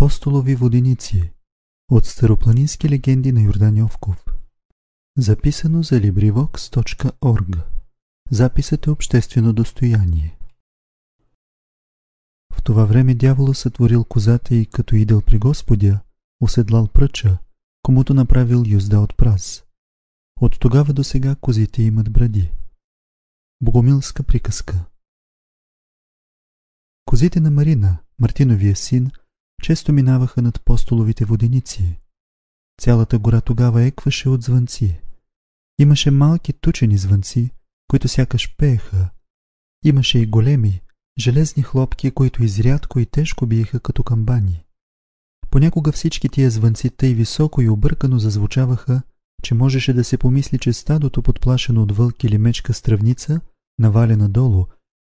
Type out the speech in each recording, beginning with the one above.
Апостолови воденици от старопланински легенди на Йордан Йовков. Записано за LibriVox.org. Записът е обществено достояние. В това време дяволът сътворил козата и като идел при Господя, оседлал пръча, комуто направил юзда от праз. От тогава до сега козите имат бради. Богомилска приказка. Козите на Марина, Мартиновия син, често минаваха над Апостоловите воденици. Цялата гора тогава екваше от звънци. Имаше малки тучени звънци, които сякаш пееха. Имаше и големи, железни хлопки, които изрядко и тежко биеха като камбани. Понякога всички тия звънци тъй високо и объркано зазвучаваха, че можеше да се помисли, че стадото, подплашено от вълк или мечка стръвница, наваля надолу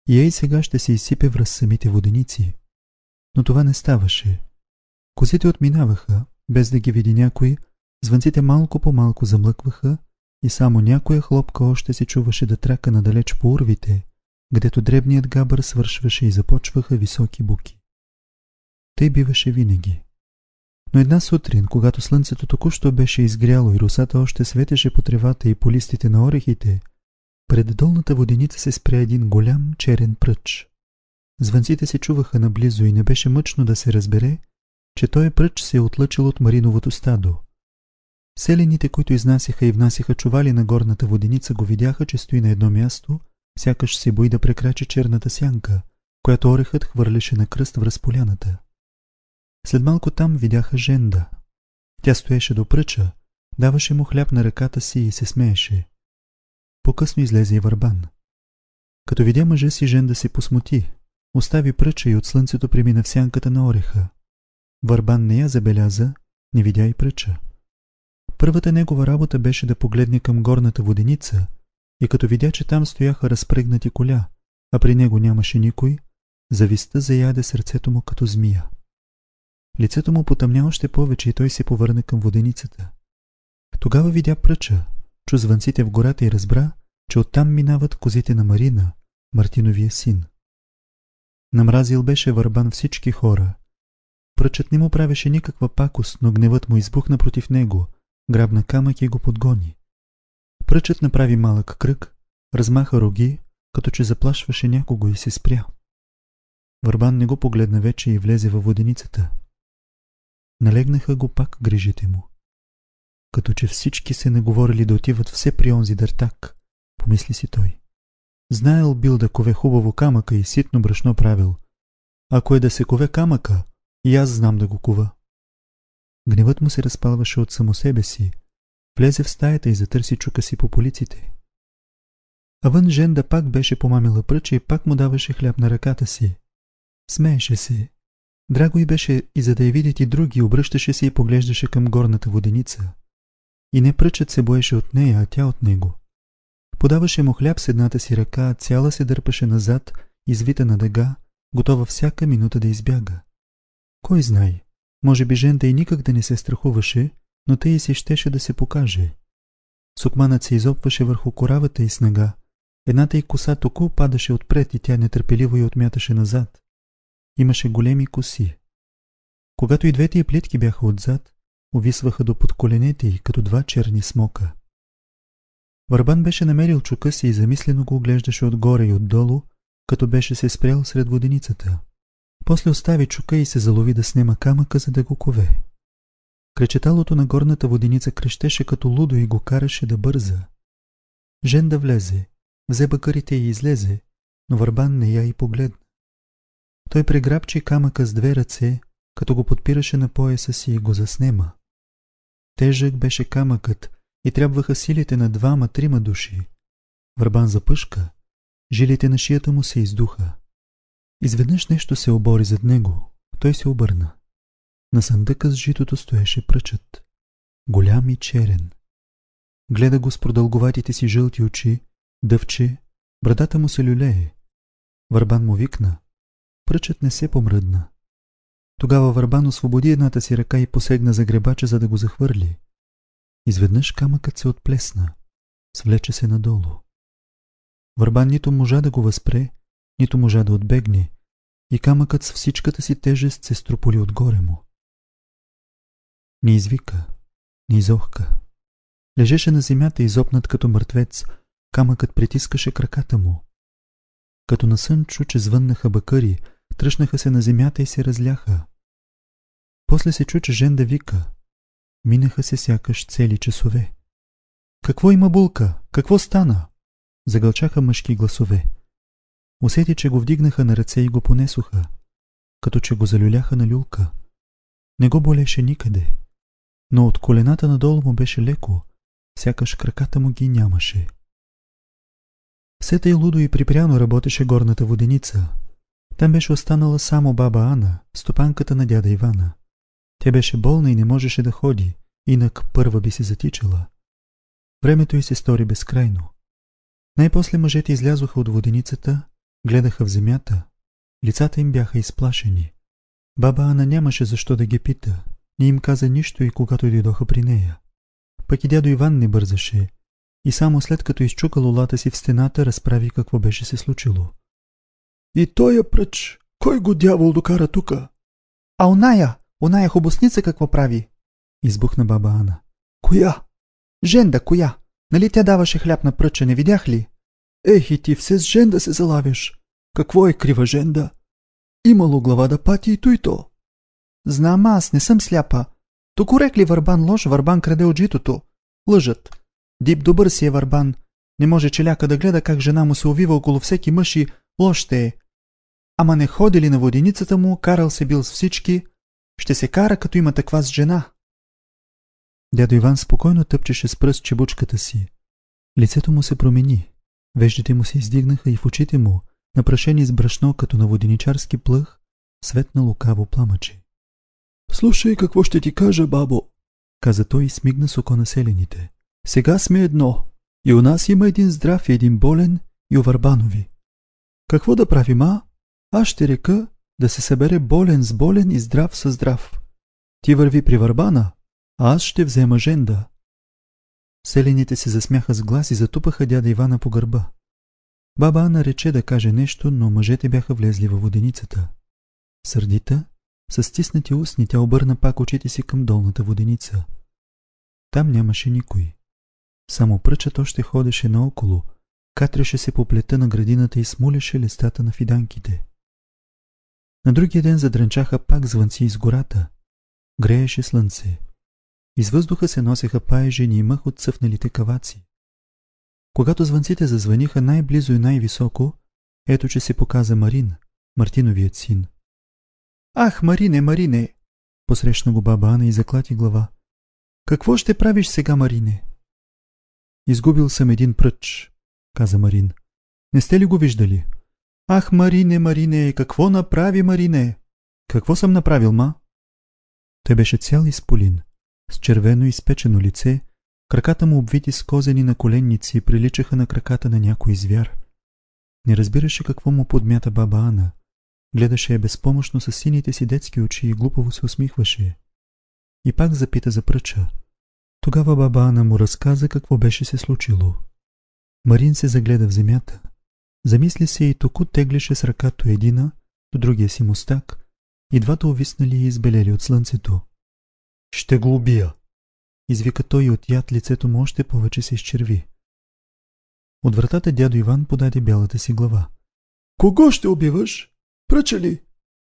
и ей сега ще се изсипе връз самите воденици. Но това не ставаше. Козите отминаваха, без да ги види някой, звънците малко по малко замлъкваха и само някоя хлопка още се чуваше да трака надалеч по урвите, гдето дребният габър свършваше и започваха високи буки. Тъй биваше винаги. Но една сутрин, когато слънцето току-що беше изгряло и росата още светеше по тревата и по листите на орехите, пред долната воденица се спря един голям черен пръч. Звънците се чуваха наблизо и не беше мъчно да се разбере, че той пръч се е отлъчил от Мариновото стадо. Селените, които изнасяха и внасяха чували на горната воденица, го видяха, че стои на едно място, сякаш се бои да прекрачи черната сянка, която орехът хвърляше на кръст връз поляната. След малко там видяха Женда. Тя стоеше до пръча, даваше му хляб на ръката си и се смееше. По-късно излезе и Върбан. Като видя мъжа си, Женда се посмути, остави пръча и от слънцето премина в сянката на ореха. Върбан не я забеляза, не видя и пръча. Първата негова работа беше да погледне към горната воденица и като видя, че там стояха разпрегнати коля, а при него нямаше никой, завистта заяде сърцето му като змия. Лицето му потъмня още повече и той се повърна към воденицата. Тогава видя пръча, чу звънците в гората и разбра, че оттам минават козите на Марина, Мартиновия син. Намразил беше Върбан всички хора. Пръчът не му правеше никаква пакост, но гневът му избухна против него, грабна камък и го подгони. Пръчът направи малък кръг, размаха роги, като че заплашваше някого и се спря. Върбан не го погледна вече и влезе във воденицата. Налегнаха го пак грижите му. Като че всички се наговорили да отиват все при онзи дъртак, помисли си той. Знаел бил да кове хубаво камъка и ситно брашно правил. Ако е да се кове камъка, и аз знам да го кува. Гневът му се разпалваше от само себе си. Влезе в стаята и затърси чука си по полиците. А вън Женда пак беше помамила пръча и пак му даваше хляб на ръката си. Смееше се. Драго й беше и за да я видят и други, обръщаше се и поглеждаше към горната воденица. И не пръчът се боеше от нея, а тя от него. Подаваше му хляб с едната си ръка, цяла се дърпаше назад, извита на дъга, готова всяка минута да избяга. Кой знае, може би Женда и никак да не се страхуваше, но тъй и се щеше да се покаже. Сукманът се изопваше върху коравата и снага. Едната й коса току падаше отпред и тя нетърпеливо я отмяташе назад. Имаше големи коси. Когато и двете й плитки бяха отзад, увисваха до под коленете й, като два черни смока. Върбан беше намерил чука си и замислено го оглеждаше отгоре и отдолу, като беше се спрял сред воденицата. После остави чука и се залови да снема камъка, за да го кове. Кречеталото на горната воденица крещеше като лудо и го караше да бърза. Женда влезе, взе бакърите и излезе, но Върбан не я и погледна. Той преграбчи камъка с две ръце, като го подпираше на пояса си и го заснема. Тежък беше камъкът и трябваха силите на 2-3 души. Върбан запъшка, жилите на шията му се издуха. Изведнъж нещо се обори зад него. Той се обърна. На съндъка с житото стоеше пръчът. Голям и черен. Гледа го с продълговатите си жълти очи, дъвче, брадата му се люлее. Върбан му викна. Пръчът не се помръдна. Тогава Върбан освободи едната си ръка и посегна за гребача, за да го захвърли. Изведнъж камъкът се отплесна, свлече се надолу. Върбан нито можа да го възпре, нито можа да отбегне, и камъкът с всичката си тежест се струполи отгоре му. Не извика, не изохка. Лежеше на земята изопнат като мъртвец, камъкът притискаше краката му. Като на сън чу, че звъннаха бакъри, тръшнаха се на земята и се разляха. После се чу, че женда вика. Минаха се сякаш цели часове. Какво има булка? Какво стана? Загълчаха мъжки гласове. Усети, че го вдигнаха на ръце и го понесоха, като че го залюляха на люлка. Не го болеше никъде, но от колената надолу му беше леко, сякаш краката му ги нямаше. Сета и лудо и припряно работеше горната воденица. Там беше останала само баба Ана, стопанката на дяда Ивана. Тя беше болна и не можеше да ходи, инак първа би се затичала. Времето й се стори безкрайно. Най-после мъжете излязоха от воденицата, гледаха в земята. Лицата им бяха изплашени. Баба Ана нямаше защо да ги пита. Не им каза нищо и когато дойдоха при нея. Пък и дядо Иван не бързаше. И само след като изчука лулата си в стената, разправи какво беше се случило. И той я пръч. Кой го дявол докара тука? А оная хубосница какво прави? Избухна баба Ана. Коя? Женда, коя? Нали тя даваше хляб на пръча, не видях ли? Ех, и ти все с женда се залавяш. Какво е крива женда? Имало глава да пати и той то. Знам, аз не съм сляпа. Тук рекли Върбан лош, Върбан краде от житото. Лъжат. Дип добър си е Върбан. Не може челяка да гледа как жена му се увива около всеки мъж и лош ще е. Ама не ходили на воденицата му, карал се бил с всички. Ще се кара, като има таква с жена. Дядо Иван спокойно тъпчеше с пръст чебучката си. Лицето му се промени. Веждите му се издигнаха и в очите му, напрашени с брашно, като на воденичарски плъх, светна лукаво пламъче. Слушай, какво ще ти кажа, бабо, каза той и смигна с око на селените. Сега сме едно. И у нас има един здрав и един болен, и у Върбанови. Какво да правим, а? Аз ще река да се събере болен с болен и здрав със здрав. Ти върви при Върбана, а аз ще взема женда. Селените се засмяха с глас и затупаха дяда Ивана по гърба. Баба Ана рече да каже нещо, но мъжете бяха влезли във воденицата. Сърдита, с стиснати устни, тя обърна пак очите си към долната воденица. Там нямаше никой. Само пръчът още ходеше наоколо, катреше се по плета на градината и смулеше листата на фиданките. На другия ден задрънчаха пак звънци из гората. Грееше слънце. Из въздуха се носеха паежени и мъх от цъфналите каваци. Когато звънците зазвъниха най-близо и най-високо, ето че се показа Марин, Мартиновият син. Ах, Марине, Марине! Посрещна го баба Ана и заклати глава. Какво ще правиш сега, Марине? Изгубил съм един пръч, каза Марин. Не сте ли го виждали? Ах, Марине, Марине, какво направи, Марине? Какво съм направил, ма? Той беше цял изполин, с червено изпечено лице, краката му обвити с козени наколенници приличаха на краката на някой звяр. Не разбираше какво му подмята баба Ана. Гледаше я безпомощно с сините си детски очи и глупаво се усмихваше. И пак запита за пръча. Тогава баба Ана му разказа какво беше се случило. Марин се загледа в земята. Замисли се и току теглеше с ръкато едина до другия си мустак и двата увиснали и избелели от слънцето. Ще го убия, извика той и от яд лицето му още повече се изчерви. От вратата дядо Иван подаде бялата си глава. Кого ще убиваш? Пръча ли?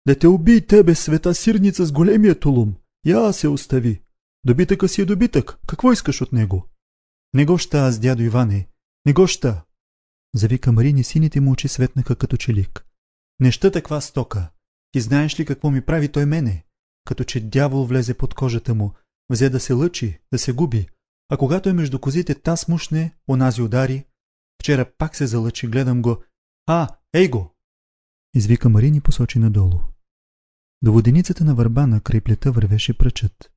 Да те убий тебе, света сирница с големия тулум. Я се остави. Добитъка си е добитък. Какво искаш от него? Не го ща аз, дядо Иване. Не го ща. Завика Марин и сините му очи светнаха като челик. Не ща таква стока. Ти знаеш ли какво ми прави той мене? Като че дявол влезе под кожата му, взе да се лъчи, да се губи, а когато е между козите таз мушне, онази удари. Вчера пак се залъчи, гледам го. Ей го! Извика Марин и посочи надолу. До воденицата на Върбана край плета вървеше пръчът.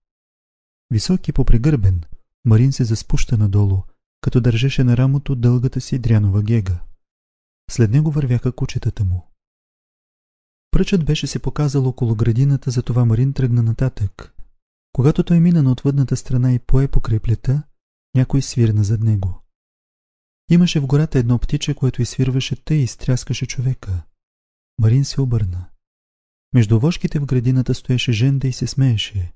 Високи попрегърбен, Марин се заспуща надолу, като държеше на рамото дългата си дрянова гега. След него вървяха кучетата му. Пръчът беше се показал около градината, затова Марин тръгна нататък. Когато той мина на отвъдната страна и пое покрай плета, някой свирна зад него. Имаше в гората едно птиче, което изсвирваше тъй и изтряскаше човека. Марин се обърна. Между вошките в градината стоеше женда и се смееше.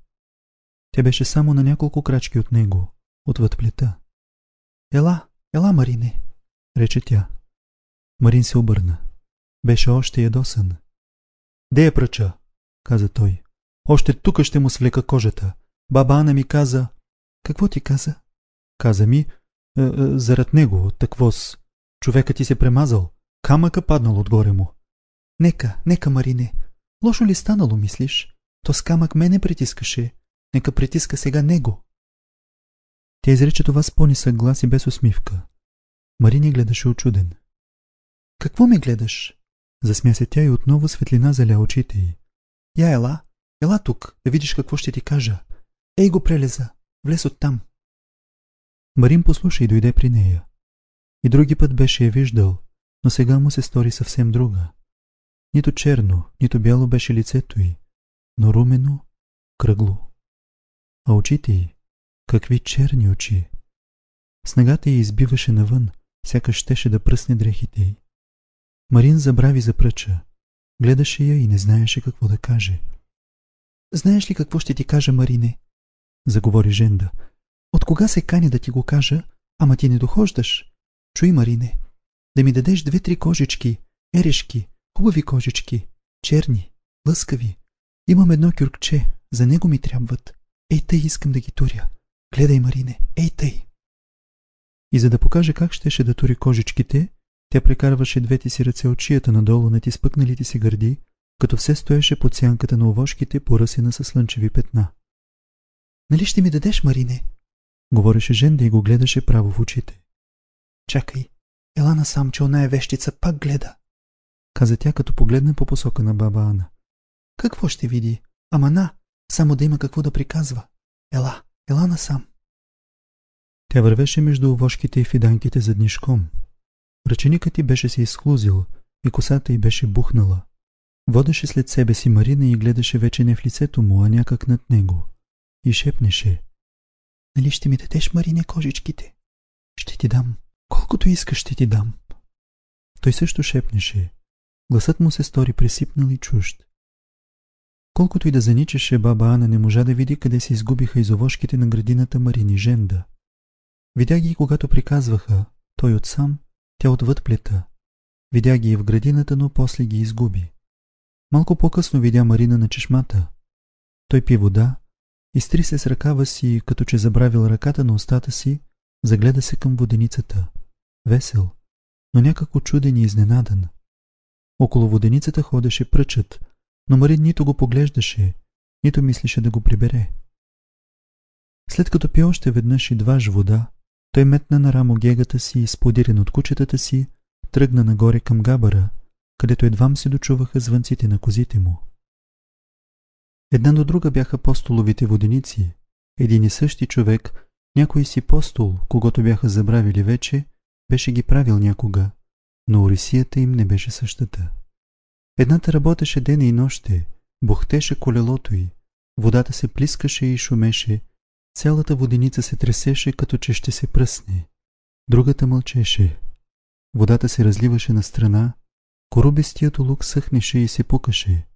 Тя беше само на няколко крачки от него, отвъд плета. Ела, Марине, рече тя. Марин се обърна. Беше още ядосан. Де я пръча, каза той. Още тука ще му свлека кожата. Баба Ана ми каза... Какво ти каза? Каза ми, зарад него, таквоз. Човекът ти се премазал. Камъка паднал отгоре му. Нека, Марине. Лошо ли станало, мислиш? То с камък мене притискаше. Нека притиска сега него. Тя изрече това с по-нисък глас и без усмивка. Марин гледаше очуден. Какво ме гледаш? Засмя се тя и отново светлина заля очите й. Я ела тук, да видиш какво ще ти кажа. Ей го прелеза, влез оттам. Марин послуша и дойде при нея. И други път беше я виждал, но сега му се стори съвсем друга. Нито черно, нито бяло беше лицето й, но румено, кръгло. А очите й, какви черни очи! Снагата й избиваше навън, сякаш щеше да пръсне дрехите й. Марин забрави за пръча. Гледаше я и не знаеше какво да каже. Знаеш ли какво ще ти кажа, Марине? Заговори Женда. От кога се кани да ти го кажа, ама ти не дохождаш? Чуй, Марине, да ми дадеш 2-3 кожички, ерешки, хубави кожички, черни, лъскави. Имам едно кюркче, за него ми трябват. Ей тъй искам да ги туря. Гледай, Марине, ей тъй. И за да покаже как щеше да тури кожичките, тя прекарваше двете си ръце от шията надолу над изпъкналите си гърди, като все стоеше под сянката на овошките, поръсена със слънчеви петна. Нали ще ми дадеш, Марине? Говореше Женда и го гледаше право в очите. Чакай, ела насам, че оная вещица пак гледа, каза тя, като погледна по посока на баба Ана. Какво ще види? Ама само да има какво да приказва. Ела насам. Тя вървеше между овошките и фиданките заднишком. Ръченикът й беше се изхлузил и косата й беше бухнала. Водеше след себе си Марина и гледаше вече не в лицето му, а някак над него. И шепнеше. Нали ще ми дадеш, Марине, кожичките? Ще ти дам. Колкото искаш ще ти дам. Той също шепнеше. Гласът му се стори пресипнал и чужд. Колкото и да заничеше, баба Ана не можа да види къде се изгубиха из овошките на градината Марин и Женда. Видя ги, когато приказваха, той отсам, тя отвъд плета. Видя ги и в градината, но после ги изгуби. Малко по-късно видя Марина на чешмата. Той пи вода, изтри се с ръкава си, като че забравил ръката на устата си, загледа се към воденицата. Весел, но някак очуден и изненадан. Около воденицата ходеше пръчът, но Марин нито го поглеждаше, нито мислеше да го прибере. След като пи още веднъж и дваж вода, той метна на рамо гегата си и, сподирен от кучетата си, тръгна нагоре към габара, където едвам се дочуваха звънците на козите му. Една до друга бяха постоловите воденици. Един и същи човек, някой си постол, когато бяха забравили вече, беше ги правил някога, но орисията им не беше същата. Едната работеше ден и нощи, бухтеше колелото й, водата се плискаше и шумеше, цялата воденица се тресеше, като че ще се пръсне. Другата мълчеше. Водата се разливаше настрана, корубистият олук съхнеше и се пукаше.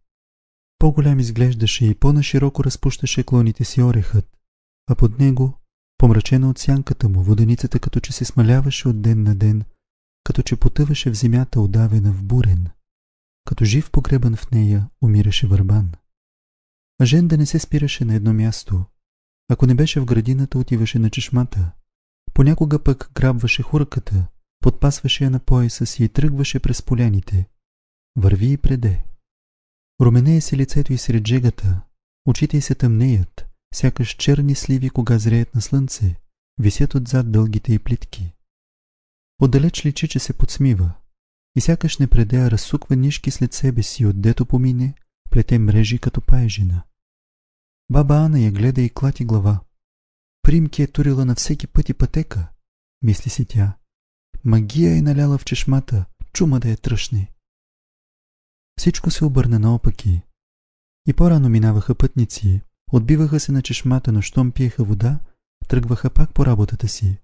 По-голям изглеждаше и по-нашироко разпущаше клоните си орехът, а под него, помрачена от сянката му, воденицата като че се смаляваше от ден на ден, като че потъваше в земята, удавена в бурен. Като жив погребан в нея, умираше върбан. А Женда не се спираше на едно място. Ако не беше в градината, отиваше на чешмата. Понякога пък грабваше хурката, подпасваше я на пояса си и тръгваше през поляните. Върви и преде. Руменее се лицето й сред жегата, очите й се тъмнеят, сякаш черни сливи, кога зреят на слънце, висят отзад дългите й плитки. Отдалеч личи, че се подсмива и сякаш не предея разсуква нишки след себе си, отдето помине, плете мрежи като паежина. Баба Ана я гледа и клати глава. Примки е турила на всеки път и пътека, мисли си тя. Магия е наляла в чешмата, чума да я тръшне. Всичко се обърна наопаки. И по-рано минаваха пътници, отбиваха се на чешмата, но щом пиеха вода, тръгваха пак по работата си.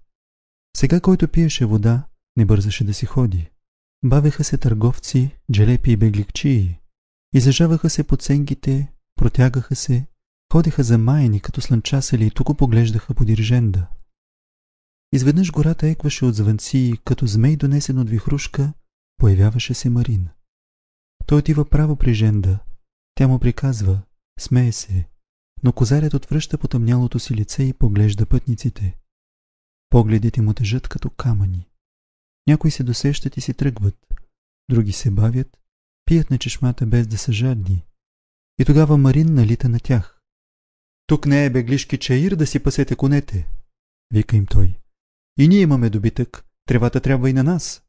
Сега, който пиеше вода, не бързаше да си ходи. Бавеха се търговци, джелепи и бегликчии. Излежаваха се по ценките, протягаха се, Ходеха замаяни, като слънчасали и тук поглеждаха подир Женда. Изведнъж гората екваше от звънци и като змей донесен от вихрушка, появяваше се Марин. Той отива право при Женда. Тя му приказва, смее се, но козарят отвръща потъмнялото си лице и поглежда пътниците. Погледите му тежат като камъни. Някои се досещат и си тръгват, други се бавят, пият на чешмата без да са жадни. И тогава Марин налита на тях. Тук не е беглишки чаир да си пасете конете, вика им той. И ние имаме добитък, тревата трябва и на нас.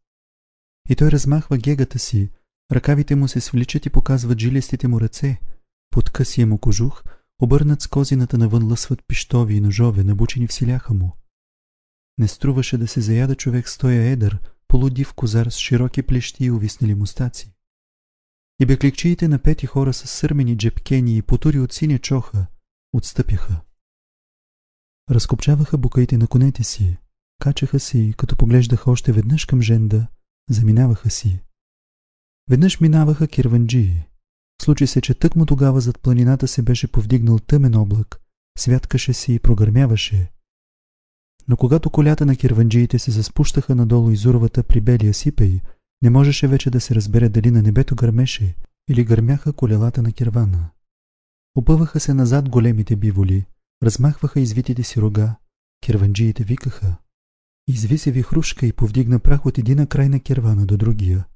И той размахва гегата си, ръкавите му се свличат и показват жилистите му ръце, под късия му кожух, обърнат с козината навън лъсват пищови и ножове, набучени в силяха му. Не струваше да се заяда човек с тоя едър, полудив козар с широки плещи и увиснали мустаци. И бекликчиите на пети хора с сърмени джепкени и потури от синя чоха отстъпяха. Разкопчаваха букаите на конете си, качаха се и, като поглеждаха още веднъж към Женда, заминаваха си. Веднъж минаваха кирванджии. Случи се, че тъкмо тогава зад планината се беше повдигнал тъмен облак, святкаше се и прогърмяваше. Но когато колята на кирванджиите се заспущаха надолу из урвата при белия сипей, не можеше вече да се разбере дали на небето гърмеше или гърмяха колелата на кирвана. Опъваха се назад големите биволи, размахваха извитите си рога, кирванджиите викаха. Изви се вихрушка и повдигна прах от едина край на кирвана до другия.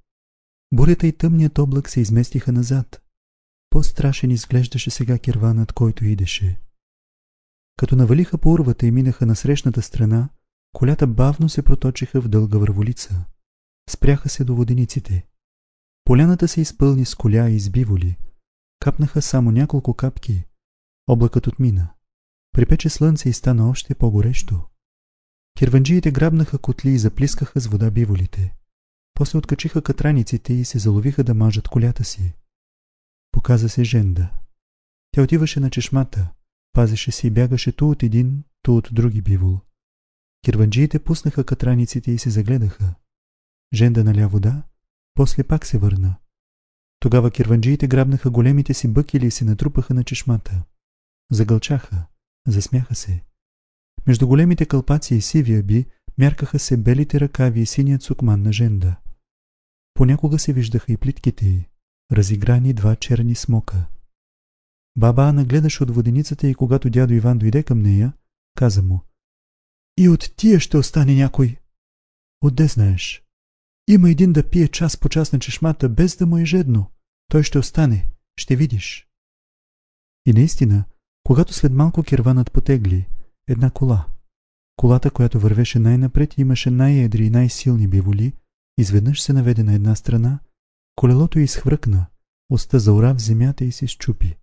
Бурята и тъмният облак се изместиха назад. По-страшен изглеждаше сега кирванът, който идеше. Като навалиха по урвата и минаха на срещната страна, колята бавно се проточиха в дълга върволица. Спряха се до водениците. Поляната се изпълни с коля и избиволи. Капнаха само няколко капки. Облакът отмина. Припече слънце и стана още по-горещо. Кирванджиите грабнаха котли и заплискаха с вода биволите. После откачиха катраниците и се заловиха да мажат колята си. Показа се Женда. Тя отиваше на чешмата, пазеше се и бягаше ту от един, ту от други бивол. Кирванджиите пуснаха катраниците и се загледаха. Женда наля вода, после пак се върна. Тогава кирванджиите грабнаха големите си бъкили и се натрупаха на чешмата. Загълчаха, засмяха се. Между големите кълпаци и сивия би мяркаха се белите ръкави и синият сукман на Женда. Понякога се виждаха и плитките й, разиграни два черни смока. Баба Ана гледаше от воденицата и когато дядо Иван дойде към нея, каза му: „И от тия ще остане някой." „Отде знаеш?" „Има един да пие час по час на чешмата, без да му е жедно. Той ще остане, ще видиш." И наистина, когато след малко кирванът потегли, една кола, колата, която вървеше най-напред и имаше най-едри и най-силни биволи, изведнъж се наведе на една страна, колелото й изхвръкна, оста заора в земята и се счупи.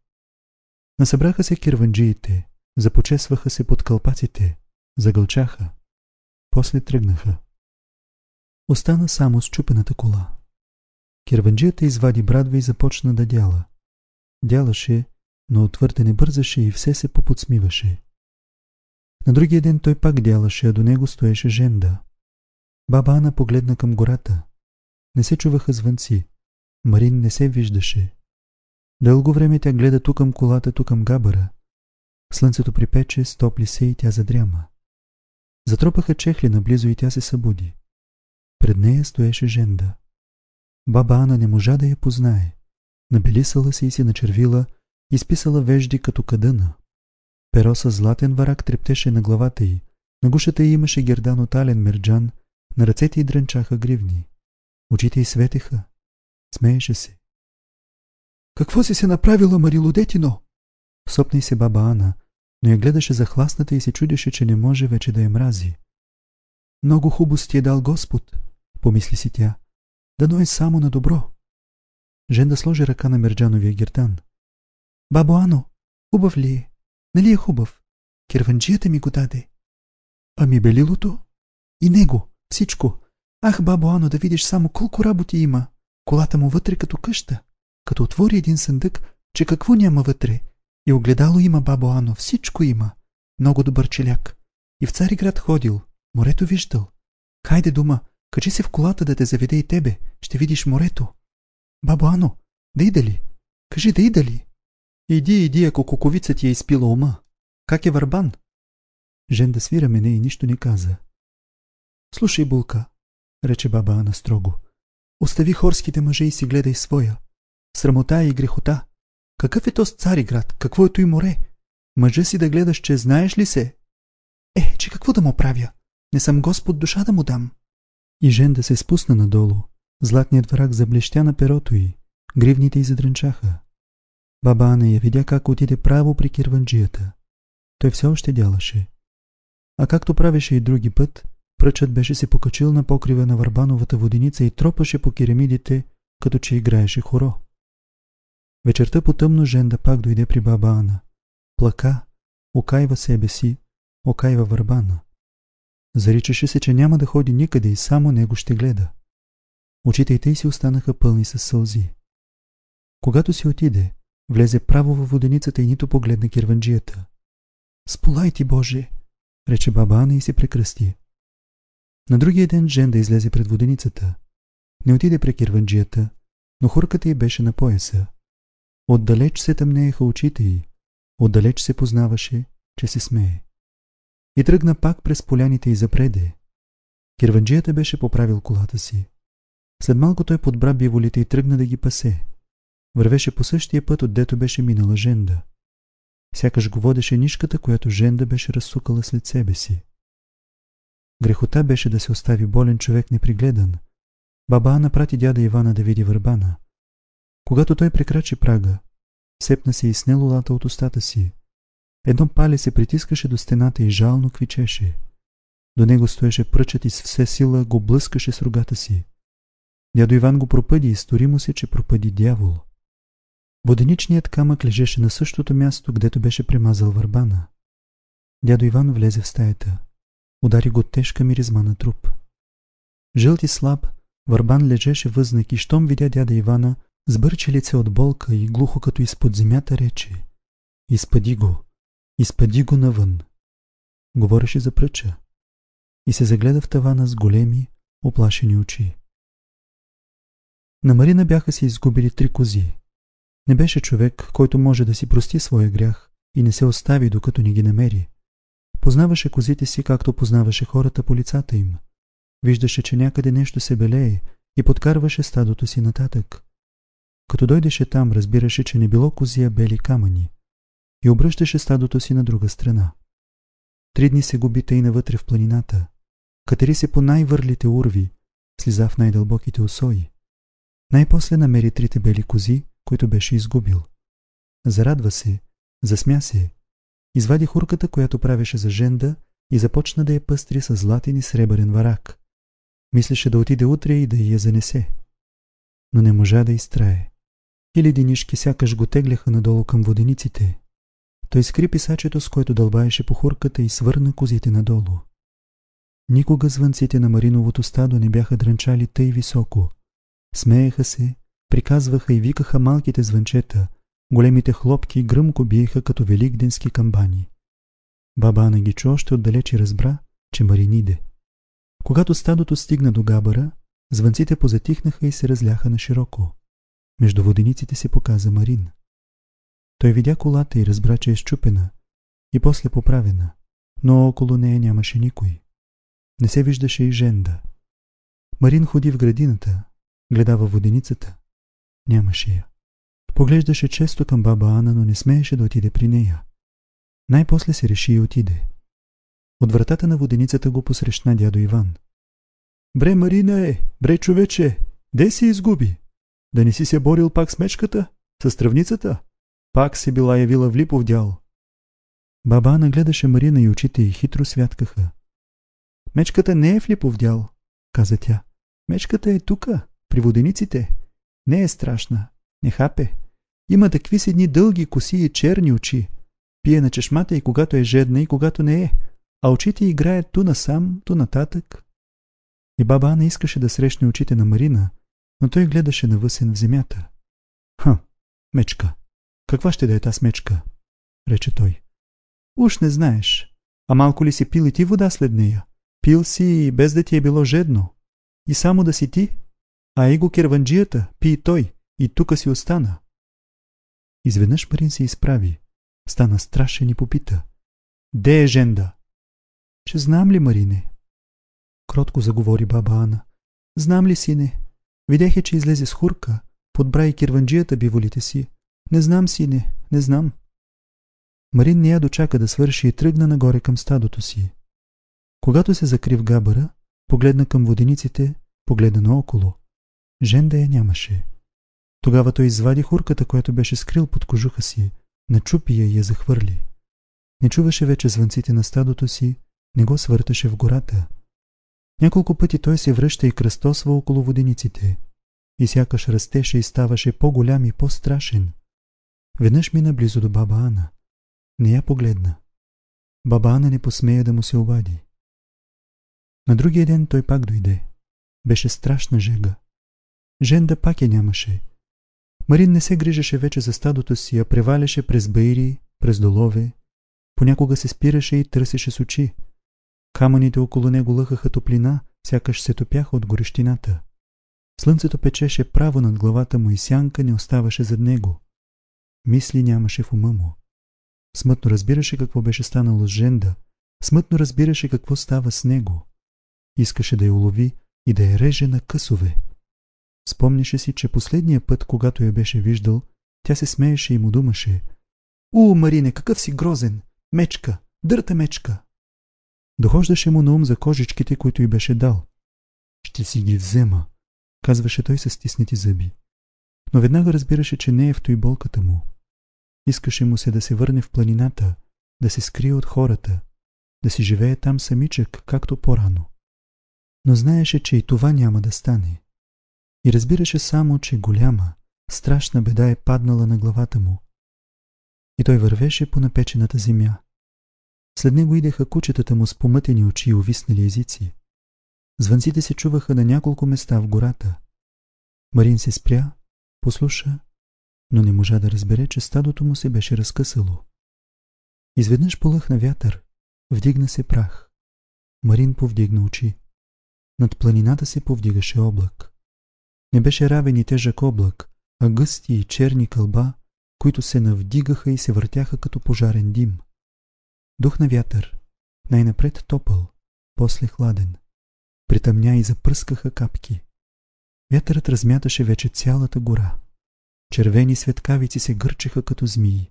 Насъбраха се кирванджиите, започесваха се под кълпаците, загълчаха. После тръгнаха. Остана само счупената кола. Кирванджията извади брадва и започна да дяла. Дялаше, но твърде не бързаше и все се поподсмиваше. На другия ден той пак дялаше, а до него стоеше Женда. Баба Ана погледна към гората. Не се чуваха звънци. Марин не се виждаше. Дълго време тя гледа ту към колата, ту към габъра. Слънцето припече, стопли се и тя задряма. Затропаха чехли наблизо и тя се събуди. Пред нея стоеше Женда. Баба Ана не можа да я познае. Набелисала се и си начервила, изписала вежди като кадъна. Перо със златен варак трептеше на главата й, на гушата й имаше гердан от ален мерджан, на ръцете й дрънчаха гривни. Очите й светеха, смееше се. „Какво си се направила, Марило детино?" Сопна й се баба Ана, но я гледаше захласната и се чудеше, че не може вече да я мрази. „Много хубост ти е дал Господ", помисли си тя. „Дано е само на добро." Женда сложи ръка на мерджановия гердан. „Бабо Ано, хубав ли е? Нали е хубав? Кирванджията ми го даде." „Ами белилото?" „И него, всичко. Ах, бабо Ано, да видиш само колко работи има. Колата му вътре като къща. Като отвори един съндък, че какво няма вътре. И огледало има, бабо Ано, всичко има. Много добър челяк. И в Цариград ходил, морето виждал. Хайде дума, качи се в колата да те заведе и тебе, ще видиш морето." „Бабо Ано, да ида ли? Кажи, да ида ли?" Иди, ако куковица ти е изпила ума. Как е Върбан? Женда свира мене и нищо не каза. Слушай, Булка, рече баба Ана строго. Остави хорските мъже и си гледай своя. Срамота и грехота. Какъв е то Цариград? Какво е той море? Мъжа си да гледаш, че знаеш ли се? Че какво да му правя? Не съм Господ, душа да му дам. И Женда се спусна надолу. Златният враг заблещя на перото й. Гривните й задрънчаха. Баба Ана я видя как отиде право при кирванджията. Той все още дялаше. А както правеше и други път, пръчът беше се покачил на покрива на Върбановата воденица и тропаше по керемидите, като че играеше хоро. Вечерта потъмно Женда пак дойде при баба Ана. Плака, окайва себе си, окайва Върбана. Заричаше се, че няма да ходи никъде и само него ще гледа. Очите й тъй си останаха пълни със сълзи. Когато си отиде, влезе право във воденицата и нито погледна кирванджията. Сполай ти, Боже, рече баба Ана и се прекръсти. На другия ден Женда излезе пред воденицата. Не отиде при кирванджията, но хурката й беше на пояса. Отдалеч се тъмнееха очите й, отдалеч се познаваше, че се смее. И тръгна пак през поляните и запреде. Кирванджията беше поправил колата си. След малко той подбра биволите и тръгна да ги пасе. Вървеше по същия път, отдето беше минала Женда. Сякаш го водеше нишката, която Женда беше разсукала след себе си. Грехота беше да се остави болен човек непригледан. Баба Ана прати дяда Ивана да види Върбана. Когато той прекрачи прага, сепна се и сне лулата от устата си. Едно пале се притискаше до стената и жално квичеше. До него стоеше пръчът и с все сила го блъскаше с рогата си. Дядо Иван го пропъди и стори му се, че пропъди дявол. Воденичният камък лежеше на същото място, гдето беше премазал Върбана. Дядо Иван влезе в стаята. Удари го тежка миризма на труп. Жълт и слаб, Върбан лежеше възнак и щом видя дяда Ивана, сбърчи лице от болка и глухо като изпод земята рече: изпади го навън. Говореше за пръча и се загледа в тавана с големи, оплашени очи. На Марина бяха се изгубили 3 кози. Не беше човек, който може да си прости своя грях и не се остави, докато не ги намери. Познаваше козите си, както познаваше хората по лицата им. Виждаше, че някъде нещо се белее и подкарваше стадото си нататък. Като дойдеше там, разбираше, че не било кози, а бели камъни, и обръщаше стадото си на друга страна. 3 дни се губи тъй навътре в планината. Катери се по най-върлите урви, слиза в най-дълбоките усои. Най-после намери 3 бели кози, които беше изгубил. Зарадва се, засмя се, извади хурката, която правеше за Женда, и започна да я пъстри с златен и сребърен варак. Мислеше да отиде утре и да я занесе. Но не можа да изтрае. Хиляди нишки сякаш го тегляха надолу към водениците. Той скри писачето, с което дълбаеше по хурката, и свърна козите надолу. Никога звънците на Мариновото стадо не бяха дрънчали тъй високо. Смееха се, приказваха и викаха малките звънчета, големите хлопки гръмко биеха като великденски камбани. Баба Ана ги чу още отдалеч и разбра, че Марин иде. Когато стадото стигна до габара, звънците позатихнаха и се разляха на широко. Между водениците се показа Марин. Той видя колата и разбра, че е счупена и после поправена, но около нея нямаше никой. Не се виждаше и Женда. Марин ходи в градината, гледа във воденицата. Нямаше я. Поглеждаше често към баба Ана, но не смееше да отиде при нея. Най-после се реши и отиде. От вратата на воденицата го посрещна дядо Иван. Бре, Марина бре, човече, де си изгуби? Да не си се борил пак с мечката? С тръвницата? Пак си била явила в липов дял. Баба Ана гледаше Марина и очите й хитро святкаха. Мечката не е в липов дял, каза тя. Мечката е тука, при водениците. Не е страшна, не хапе. Има такви си едни дълги коси и черни очи. Пие на чешмата и когато е жедна, и когато не е, а очите играят ту насам, ту нататък. И баба Ана искаше да срещне очите на Марина, но той гледаше навъсен в земята. Мечка. Каква ще да е таз мечка? Рече той. Уж не знаеш. А малко ли си пил и ти вода след нея? Пил си, без да ти е било жедно. И само да си ти? А его керванджията, пи и той, и тука си остана. Изведнъж Марин се изправи, стана страшен и попита: "Де е Женда?" "Че знам ли, Марине?" Кротко заговори баба Ана. "Знам ли, сине? Видях, че излезе с хурка, подбра и кирванджията биволите си. Не знам, сине, не знам." Марин не я дочака да свърши и тръгна нагоре към стадото си. Когато се закри в габъра, погледна към водениците, погледна наоколо. Женда я нямаше. Тогава той извади хурката, която беше скрил под кожуха си, начупи я и я захвърли. Не чуваше вече звънците на стадото си, не го свърташе в гората. Няколко пъти той се връща и кръстосва около водениците. И сякаш растеше и ставаше по-голям и по-страшен. Веднъж мина близо до баба Ана. Не я погледна. Баба Ана не посмея да му се обади. На другия ден той пак дойде. Беше страшна жега. Женда пак я нямаше. Марин не се грижеше вече за стадото си, а преваляше през баири, през долове. Понякога се спираше и търсеше с очи. Камъните около него лъхаха топлина, сякаш се топяха от горещината. Слънцето печеше право над главата му и сянка не оставаше зад него. Мисли нямаше в ума му. Смътно разбираше какво беше станало с Женда, смътно разбираше какво става с него. Искаше да я улови и да я реже на късове. Спомняше си, че последния път, когато я беше виждал, тя се смееше и му думаше: Марине, какъв си грозен! Мечка! Дърта мечка!" Дохождаше му на ум за кожичките, които й беше дал. "Ще си ги взема", казваше той със стиснати зъби. Но веднага разбираше, че не е в той болката му. Искаше му се да се върне в планината, да се скрие от хората, да си живее там самичък, както по-рано. Но знаеше, че и това няма да стане. И разбираше само, че голяма, страшна беда е паднала на главата му. И той вървеше по напечената земя. След него идеха кучетата му с помътени очи и увиснали езици. Звънците се чуваха на няколко места в гората. Марин се спря, послуша, но не можа да разбере, че стадото му се беше разкъсало. Изведнъж полъхна вятър, вдигна се прах. Марин повдигна очи. Над планината се повдигаше облак. Не беше равен и тежък облак, а гъсти и черни кълба, които се навдигаха и се въртяха като пожарен дим. Духна вятър, най-напред топъл, после хладен. Притъмня и запръскаха капки. Вятърът размяташе вече цялата гора. Червени светкавици се гърчеха като змии.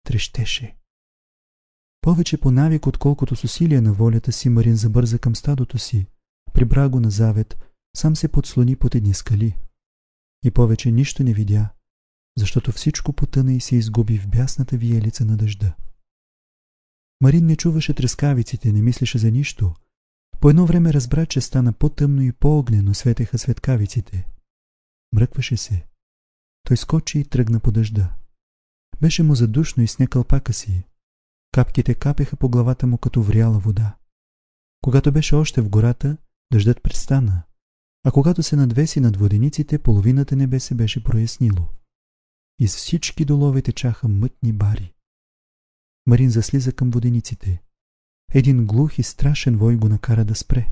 Трещеше. Повече по навик, отколкото с усилие на волята си, Марин забърза към стадото си, прибра го на завет, сам се подслони под едни скали. И повече нищо не видя, защото всичко потъна и се изгуби в бясната виелица на дъжда. Марин не чуваше трескавиците, не мислеше за нищо. По едно време разбра, че стана по-тъмно и по-огнено светеха светкавиците. Мръкваше се. Той скочи и тръгна по дъжда. Беше му задушно и сне кълпака си. Капките капеха по главата му като вряла вода. Когато беше още в гората, дъждът престана, а когато се надвеси над водениците, половината небе се беше прояснило. Из всички долове течаха мътни бари. Марин заслиза към водениците. Един глух и страшен вой го накара да спре.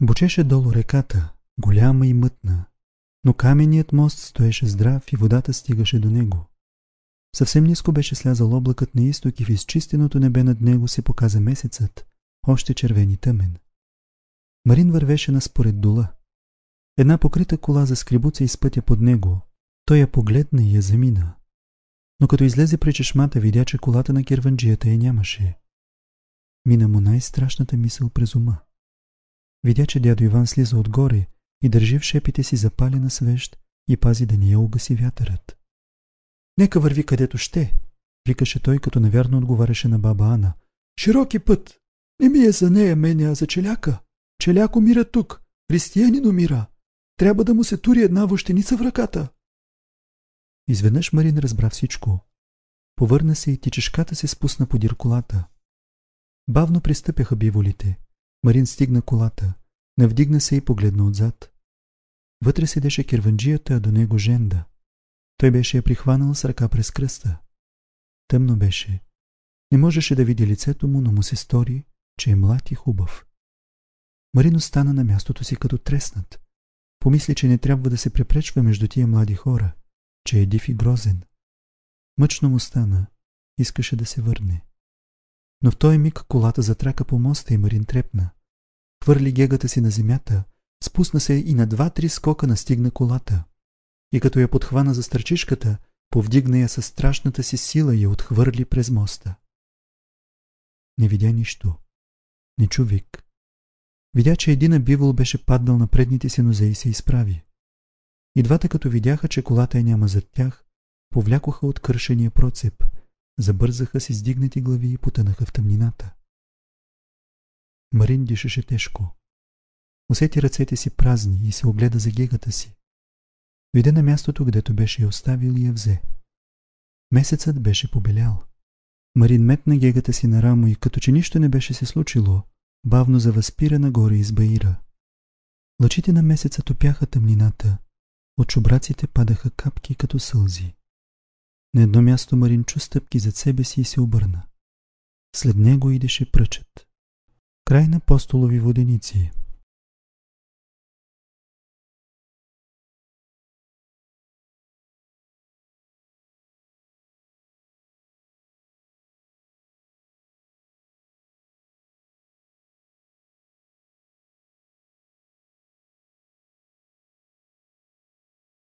Бучеше долу реката, голяма и мътна, но каменният мост стоеше здрав и водата стигаше до него. Съвсем ниско беше слязал облакът на изток и в изчистеното небе над него се показа месецът, още червен и тъмен. Марин вървеше наспоред дола. Една покрита кола заскребуца из пътя под него. Той я погледна и я замина. Но като излезе при чешмата, видя, че колата на керванджията я нямаше. Мина му най-страшната мисъл през ума. Видя, че дядо Иван слиза отгоре и държи в шепите си запалена свещ и пази да не я угаси вятърът. "Нека върви където ще", викаше той, като навярно отговаряше на баба Ана. "Широки път! Не ми е за нея мене, а за челяка. Челяк умира тук, християнин умира. Трябва да му се тури една вощеница в ръката." Изведнъж Марин разбра всичко. Повърна се и тичешката се спусна подир колата. Бавно пристъпяха биволите. Марин стигна колата, навдигна се и погледна отзад. Вътре седеше керванджията, а до него Женда. Той беше я прихванал с ръка през кръста. Тъмно беше. Не можеше да види лицето му, но му се стори, че е млад и хубав. Марин остана на мястото си като треснат. Помисли, че не трябва да се препречва между тия млади хора, че е див и грозен. Мъчно му стана. Искаше да се върне. Но в този миг колата затрака по моста и Марин трепна. Хвърли гегата си на земята, спусна се и на 2-3 скока настигна колата. И като я подхвана за стърчишката, повдигна я със страшната си сила и я отхвърли през моста. Не видя нищо. Не чу вик. Видя, че един бивол беше паднал на предните си нозе и се изправи. И двата, като видяха, че колата я няма зад тях, повлякоха от кършения процеп, забързаха с издигнати глави и потънаха в тъмнината. Марин дишаше тежко. Усети ръцете си празни и се огледа за гегата си. Дойде на мястото, гдето беше я оставил и я взе. Месецът беше побелял. Марин метна гегата си на рамо и като че нищо не беше се случило, бавно завъзпира нагоре из баира. Лъчите на месеца топяха тъмнината, от чубраците падаха капки като сълзи. На едно място Марин чу стъпки зад себе си и се обърна. След него идеше пръчът. Край на Апостолови воденици.